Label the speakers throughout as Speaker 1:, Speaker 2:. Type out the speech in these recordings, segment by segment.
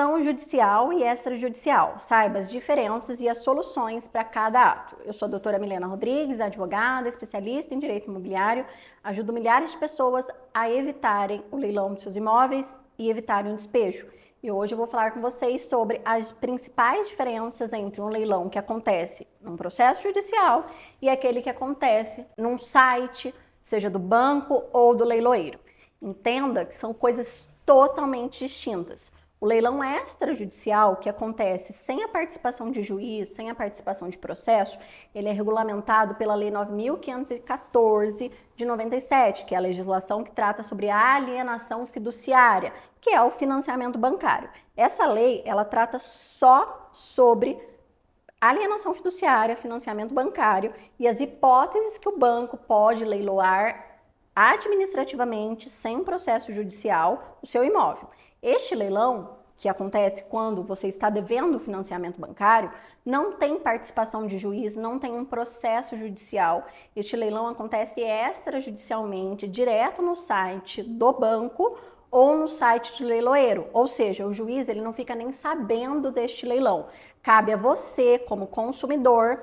Speaker 1: Leilão judicial e extrajudicial. Saiba as diferenças e as soluções para cada ato. Eu sou a doutora Milena Rodrigues, advogada, especialista em direito imobiliário. Ajudo milhares de pessoas a evitarem o leilão dos seus imóveis e evitarem o despejo. E hoje eu vou falar com vocês sobre as principais diferenças entre um leilão que acontece num processo judicial e aquele que acontece num site, seja do banco ou do leiloeiro. Entenda que são coisas totalmente distintas. O leilão extrajudicial, que acontece sem a participação de juiz, sem a participação de processo, ele é regulamentado pela Lei 9.514 de 97, que é a legislação que trata sobre a alienação fiduciária, que é o financiamento bancário. Essa lei, ela trata só sobre alienação fiduciária, financiamento bancário e as hipóteses que o banco pode leiloar administrativamente, sem processo judicial, o seu imóvel. Este leilão, que acontece quando você está devendo o financiamento bancário, não tem participação de juiz, não tem um processo judicial. Este leilão acontece extrajudicialmente, direto no site do banco ou no site do leiloeiro. Ou seja, o juiz ele não fica nem sabendo deste leilão. Cabe a você, como consumidor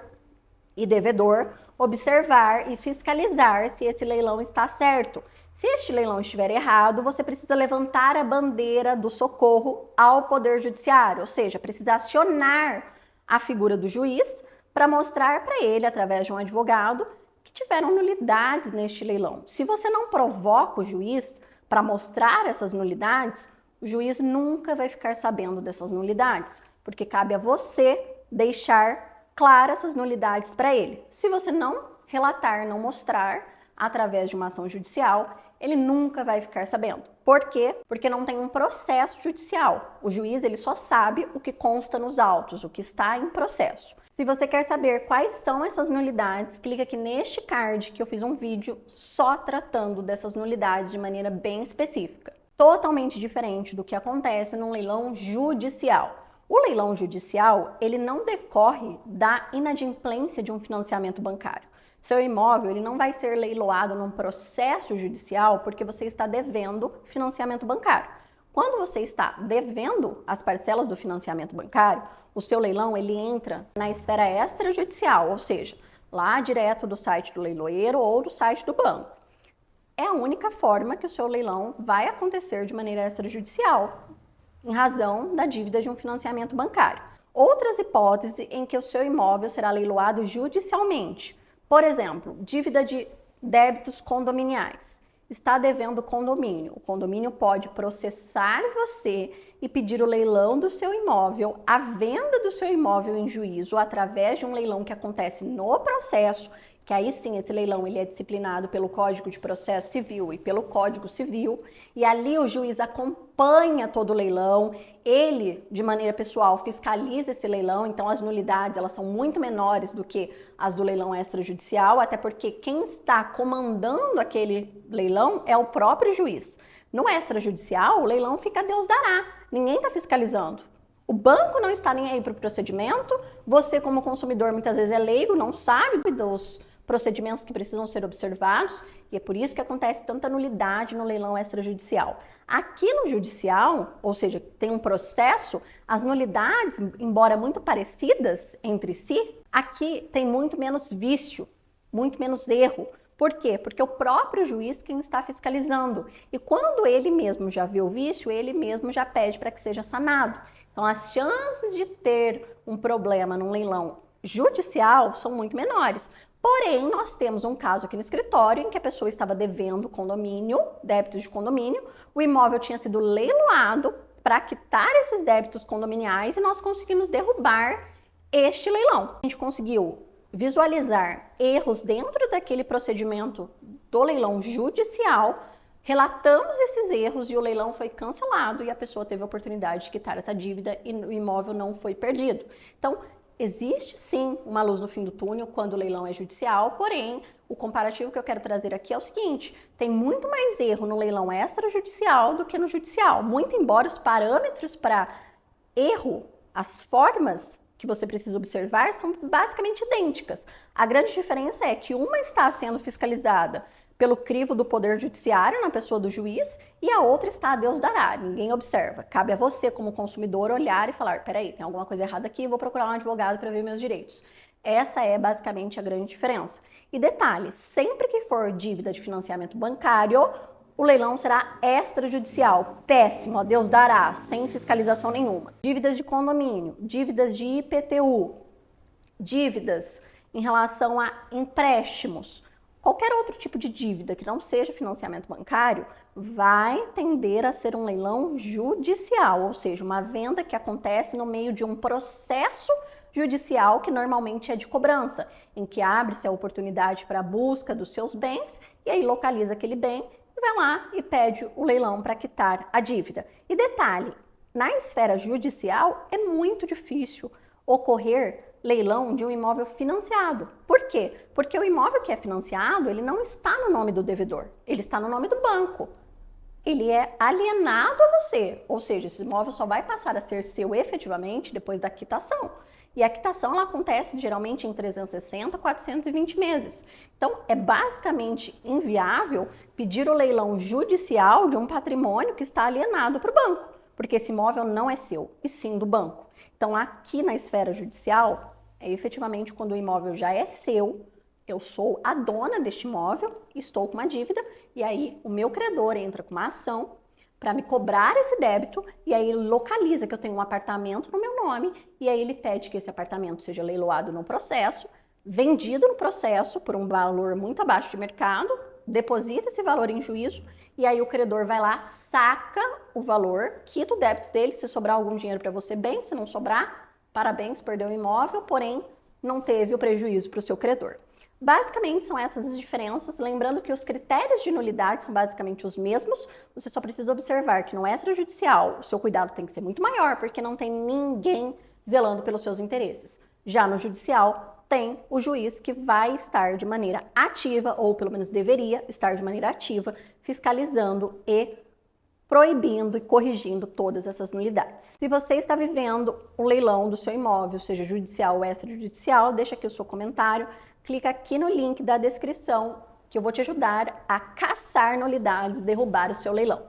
Speaker 1: e devedor, observar e fiscalizar se esse leilão está certo. Se este leilão estiver errado, você precisa levantar a bandeira do socorro ao Poder Judiciário, ou seja, precisa acionar a figura do juiz para mostrar para ele, através de um advogado, que tiveram nulidades neste leilão. Se você não provoca o juiz para mostrar essas nulidades, o juiz nunca vai ficar sabendo dessas nulidades, porque cabe a você deixar claras essas nulidades para ele. Se você não relatar, não mostrar através de uma ação judicial, ele nunca vai ficar sabendo. Por quê? Porque não tem um processo judicial. O juiz ele só sabe o que consta nos autos, o que está em processo. Se você quer saber quais são essas nulidades, clica aqui neste card que eu fiz um vídeo só tratando dessas nulidades de maneira bem específica. Totalmente diferente do que acontece num leilão judicial. O leilão judicial, ele não decorre da inadimplência de um financiamento bancário. Seu imóvel, ele não vai ser leiloado num processo judicial porque você está devendo financiamento bancário. Quando você está devendo as parcelas do financiamento bancário, o seu leilão, ele entra na esfera extrajudicial, ou seja, lá direto do site do leiloeiro ou do site do banco. É a única forma que o seu leilão vai acontecer de maneira extrajudicial, em razão da dívida de um financiamento bancário. Outras hipóteses em que o seu imóvel será leiloado judicialmente. Por exemplo, dívida de débitos condominiais. Está devendo condomínio. O condomínio pode processar você e pedir o leilão do seu imóvel, a venda do seu imóvel em juízo através de um leilão que acontece no processo, que aí sim esse leilão ele é disciplinado pelo Código de Processo Civil e pelo Código Civil, e ali o juiz acompanha todo o leilão, ele de maneira pessoal fiscaliza esse leilão, então as nulidades elas são muito menores do que as do leilão extrajudicial, até porque quem está comandando aquele leilão é o próprio juiz. No extrajudicial, o leilão fica a Deus dará, ninguém está fiscalizando. O banco não está nem aí para o procedimento, você como consumidor muitas vezes é leigo, não sabe dos procedimentos que precisam ser observados, e é por isso que acontece tanta nulidade no leilão extrajudicial. Aqui no judicial, ou seja, tem um processo, as nulidades, embora muito parecidas entre si, aqui tem muito menos vício, muito menos erro. Por quê? Porque o próprio juiz quem está fiscalizando. E quando ele mesmo já vê o vício, ele mesmo já pede para que seja sanado. Então, as chances de ter um problema num leilão judicial são muito menores. Porém, nós temos um caso aqui no escritório em que a pessoa estava devendo condomínio, débitos de condomínio, o imóvel tinha sido leiloado para quitar esses débitos condominiais e nós conseguimos derrubar este leilão. A gente conseguiu visualizar erros dentro daquele procedimento do leilão judicial, relatamos esses erros e o leilão foi cancelado e a pessoa teve a oportunidade de quitar essa dívida e o imóvel não foi perdido. Então, existe sim uma luz no fim do túnel quando o leilão é judicial, porém, o comparativo que eu quero trazer aqui é o seguinte, tem muito mais erro no leilão extrajudicial do que no judicial, muito embora os parâmetros para erro, as formas que você precisa observar são basicamente idênticas. A grande diferença é que uma está sendo fiscalizada pelo crivo do poder judiciário na pessoa do juiz, e a outra está a Deus dará, ninguém observa. Cabe a você, como consumidor, olhar e falar, peraí, tem alguma coisa errada aqui, vou procurar um advogado para ver meus direitos. Essa é basicamente a grande diferença. E detalhe, sempre que for dívida de financiamento bancário, o leilão será extrajudicial, péssimo, a Deus dará, sem fiscalização nenhuma. Dívidas de condomínio, dívidas de IPTU, dívidas em relação a empréstimos, qualquer outro tipo de dívida que não seja financiamento bancário, vai tender a ser um leilão judicial, ou seja, uma venda que acontece no meio de um processo judicial que normalmente é de cobrança, em que abre-se a oportunidade para a busca dos seus bens e aí localiza aquele bem e vai lá e pede o leilão para quitar a dívida. E detalhe, na esfera judicial é muito difícil ocorrer leilão de um imóvel financiado. Por quê? Porque o imóvel que é financiado, ele não está no nome do devedor, ele está no nome do banco. Ele é alienado a você, ou seja, esse imóvel só vai passar a ser seu efetivamente depois da quitação. E a quitação ela acontece geralmente em 360 a 420 meses. Então, é basicamente inviável pedir o leilão judicial de um patrimônio que está alienado para o banco, porque esse imóvel não é seu, e sim do banco. Então, aqui na esfera judicial, é efetivamente quando o imóvel já é seu, eu sou a dona deste imóvel, estou com uma dívida, e aí o meu credor entra com uma ação para me cobrar esse débito, e aí ele localiza que eu tenho um apartamento no meu nome, e aí ele pede que esse apartamento seja leiloado no processo, vendido no processo por um valor muito abaixo de mercado, deposita esse valor em juízo, e aí o credor vai lá, saca o valor, quita o débito dele, se sobrar algum dinheiro para você, bem, se não sobrar, parabéns, perdeu o imóvel, porém não teve o prejuízo para o seu credor. Basicamente são essas as diferenças, lembrando que os critérios de nulidade são basicamente os mesmos, você só precisa observar que no extrajudicial o seu cuidado tem que ser muito maior, porque não tem ninguém zelando pelos seus interesses. Já no judicial, tem o juiz que vai estar de maneira ativa, ou pelo menos deveria estar de maneira ativa, fiscalizando e proibindo e corrigindo todas essas nulidades. Se você está vivendo o leilão do seu imóvel, seja judicial ou extrajudicial, deixa aqui o seu comentário, clica aqui no link da descrição que eu vou te ajudar a caçar nulidades e derrubar o seu leilão.